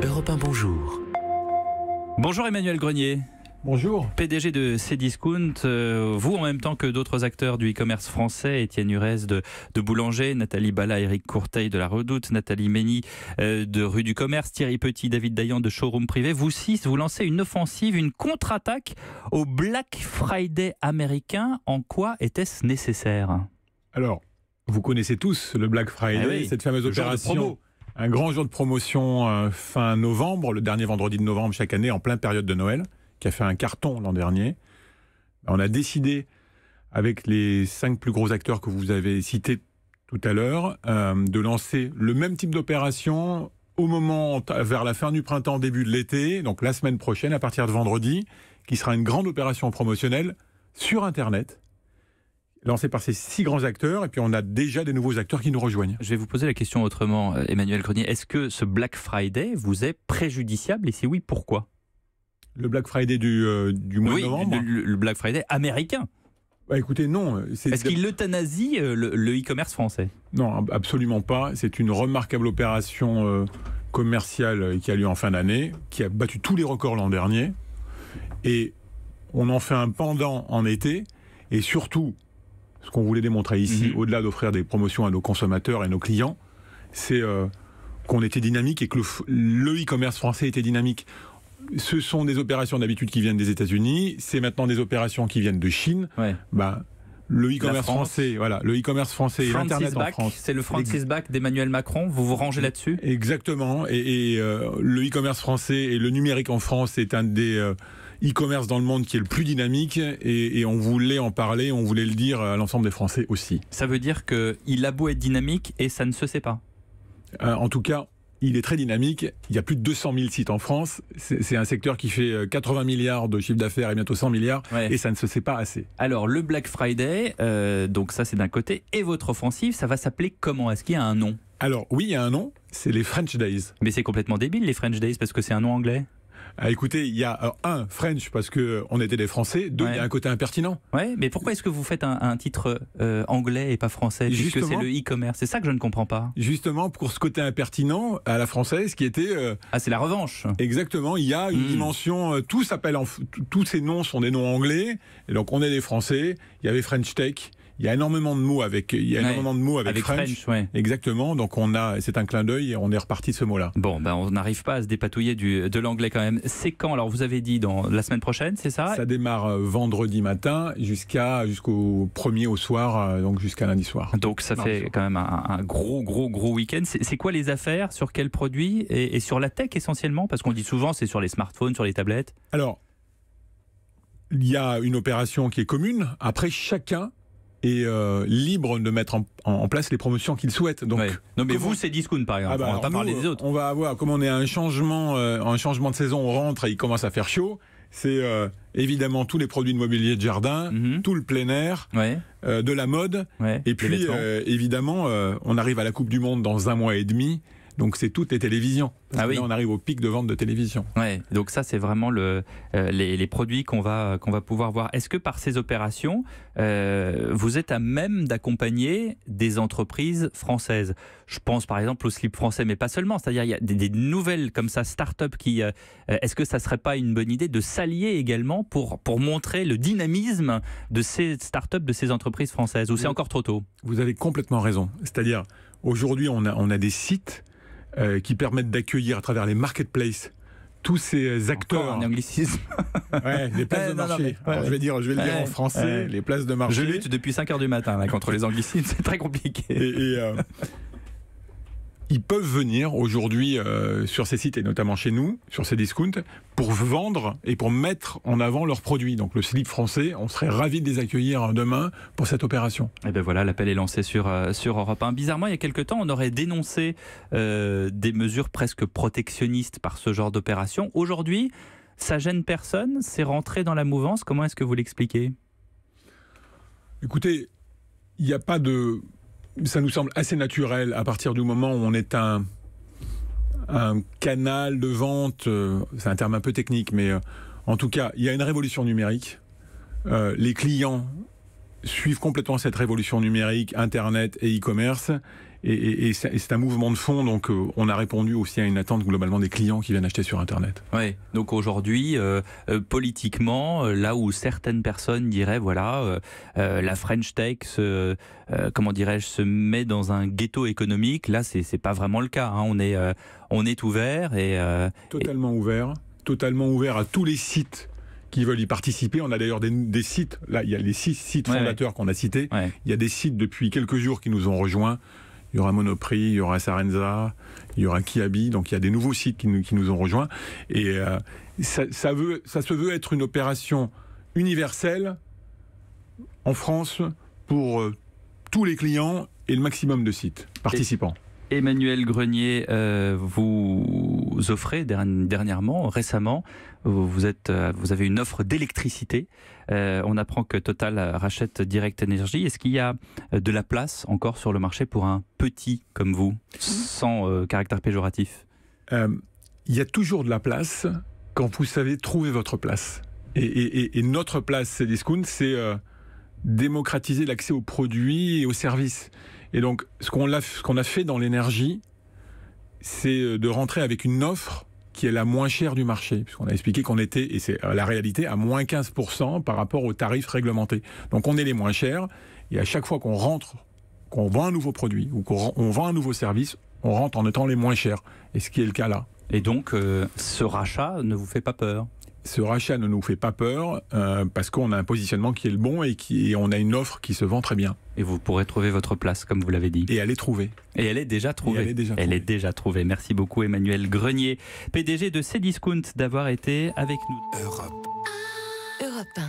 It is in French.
Europe 1, bonjour. Bonjour Emmanuel Grenier. Bonjour. PDG de Cdiscount, vous en même temps que d'autres acteurs du e-commerce français, Étienne Hurez de Boulanger, Nathalie Bala, Éric Courteil de La Redoute, Nathalie Mény de Rue du Commerce, Thierry Petit, David Dayan de Showroom Privé. Vous six, vous lancez une offensive, une contre-attaque au Black Friday américain. En quoi était-ce nécessaire ? Alors, vous connaissez tous le Black Friday, oui, cette fameuse opération. Un grand jour de promotion fin novembre, le dernier vendredi de novembre chaque année, en pleine période de Noël, qui a fait un carton l'an dernier. On a décidé, avec les 5 plus gros acteurs que vous avez cités tout à l'heure, de lancer le même type d'opération au moment, vers la fin du printemps, début de l'été, donc la semaine prochaine, à partir de vendredi, qui sera une grande opération promotionnelle sur Internet, lancée par ces 6 grands acteurs, et puis on a déjà des nouveaux acteurs qui nous rejoignent. Je vais vous poser la question autrement, Emmanuel Grenier. Est-ce que ce Black Friday vous est préjudiciable, et si oui, pourquoi ? Le Black Friday du mois de novembre. Le Black Friday américain. Bah écoutez, non. Est-ce qu'il euthanasie le e-commerce français ? Non, absolument pas. C'est une remarquable opération commerciale qui a lieu en fin d'année, qui a battu tous les records l'an dernier. Et on en fait un pendant en été. Et surtout, ce qu'on voulait démontrer ici, au-delà d'offrir des promotions à nos consommateurs et nos clients, c'est qu'on était dynamique et que le e-commerce français était dynamique. Ce sont des opérations d'habitude qui viennent des États-Unis, c'est maintenant des opérations qui viennent de Chine. Ouais. Le e-commerce français, voilà, le e-commerce français et l'internet en France. C'est le Francis Back d'Emmanuel Macron. Vous vous rangez là-dessus ? Exactement. Et le e-commerce français et le numérique en France est un des e-commerce dans le monde qui est le plus dynamique. Et on voulait en parler, on voulait le dire à l'ensemble des Français aussi. Ça veut dire qu'il a beau être dynamique et ça ne se sait pas. En tout cas, il est très dynamique. Il y a plus de 200 000 sites en France. C'est un secteur qui fait 80 milliards de chiffre d'affaires et bientôt 100 milliards. Ouais. Et ça ne se sait pas assez. Alors, le Black Friday, donc ça c'est d'un côté. Et votre offensive, ça va s'appeler comment ? Est-ce qu'il y a un nom ? Alors, oui, il y a un nom. C'est les French Days. Mais c'est complètement débile, les French Days, parce que c'est un nom anglais. Écoutez, il y a un, French, parce qu'on était des Français. Deux, il y a un côté impertinent. Oui, mais pourquoi est-ce que vous faites un titre anglais et pas français ? Puisque c'est le e-commerce. C'est ça que je ne comprends pas. Justement, pour ce côté impertinent, à la française, qui était... c'est la revanche. Exactement, il y a une dimension... Tous ces noms sont des noms anglais. Et donc, on est des Français. Il y avait French Tech. Il y a énormément de mots avec French. Ouais. Exactement. Donc c'est un clin d'œil et on est reparti de ce mot-là. Bon, on n'arrive pas à se dépatouiller de l'anglais quand même. C'est quand ? Alors vous avez dit dans la semaine prochaine, c'est ça ? Ça démarre vendredi matin jusqu'au 1er au soir, donc jusqu'à lundi soir. Donc ça fait quand même un gros week-end. C'est quoi les affaires ? Sur quels produits ? Et sur la tech essentiellement ? Parce qu'on dit souvent c'est sur les smartphones, sur les tablettes. Alors, il y a une opération qui est commune. Après, chacun est libre de mettre en place les promotions qu'il souhaite. Donc, non, mais vous, c'est Cdiscount par exemple. On va pas parler des autres. On va avoir, comme on est à un changement de saison, on rentre et il commence à faire chaud. C'est évidemment tous les produits de mobilier de jardin, tout le plein air, de la mode. Et puis, évidemment, on arrive à la Coupe du Monde dans 1 mois et demi. Donc c'est toutes les télévisions. Là, on arrive au pic de vente de télévision. Donc ça c'est vraiment les produits qu'on va pouvoir voir. Est-ce que par ces opérations, vous êtes à même d'accompagner des entreprises françaises ? Je pense par exemple au slip français, mais pas seulement. C'est-à-dire il y a des nouvelles comme ça, start-up qui... est-ce que ça serait pas une bonne idée de s'allier également pour montrer le dynamisme de ces start-up, de ces entreprises françaises ? Ou c'est encore trop tôt ? Vous avez complètement raison. C'est-à-dire aujourd'hui on a des sites qui permettent d'accueillir à travers les marketplaces tous ces acteurs. Encore un anglicisme. Les places de marché. Alors, je vais le dire en français, les places de marché. Je lutte depuis 5h du matin là, contre les anglicismes, c'est très compliqué. Ils peuvent venir aujourd'hui sur ces sites et notamment chez nous, sur Cdiscount, pour vendre et pour mettre en avant leurs produits. Donc le slip français, on serait ravis de les accueillir demain pour cette opération. Et bien voilà, l'appel est lancé sur Europe 1. Bizarrement, il y a quelques temps, on aurait dénoncé des mesures presque protectionnistes par ce genre d'opération. Aujourd'hui, ça gêne personne, c'est rentré dans la mouvance. Comment est-ce que vous l'expliquez ? Écoutez, il n'y a pas de... Ça nous semble assez naturel à partir du moment où on est un canal de vente, c'est un terme un peu technique, mais en tout cas, il y a une révolution numérique. Les clients suivent complètement cette révolution numérique, Internet et e-commerce. Et c'est un mouvement de fond, donc on a répondu aussi à une attente globalement des clients qui viennent acheter sur Internet. Oui, donc aujourd'hui, politiquement, là où certaines personnes diraient, voilà, la French Tech se met dans un ghetto économique, là c'est pas vraiment le cas, hein. On est ouvert Totalement ouvert à tous les sites qui veulent y participer. On a d'ailleurs des sites, là il y a les 6 sites fondateurs qu'on a cités, il y a des sites depuis quelques jours qui nous ont rejoints. Il y aura Monoprix, il y aura Sarenza, il y aura Kiabi, donc il y a des nouveaux sites qui nous ont rejoints. Et ça se veut être une opération universelle en France pour tous les clients et le maximum de sites participants. Emmanuel Grenier, vous offrez récemment, vous avez une offre d'électricité. On apprend que Total rachète Direct Energy. Est-ce qu'il y a de la place encore sur le marché pour un petit comme vous, sans caractère péjoratif? Il y a toujours de la place quand vous savez trouver votre place. Et notre place, Cdiscount, c'est démocratiser l'accès aux produits et aux services. Et donc, ce qu'on a fait dans l'énergie, c'est de rentrer avec une offre qui est la moins chère du marché, puisqu'on a expliqué qu'on était, et c'est la réalité, à moins 15% par rapport aux tarifs réglementés. Donc on est les moins chers, et à chaque fois qu'on rentre, qu'on vend un nouveau produit, ou qu'on vend un nouveau service, on rentre en étant les moins chers, et ce qui est le cas là. Et donc, ce rachat ne vous fait pas peur? Ce rachat ne nous fait pas peur, parce qu'on a un positionnement qui est le bon, et on a une offre qui se vend très bien. Et vous pourrez trouver votre place, comme vous l'avez dit. Et elle est trouvée. Et elle est déjà trouvée. Elle est déjà trouvée. Merci beaucoup Emmanuel Grenier, PDG de Cdiscount, d'avoir été avec nous. Europe 1.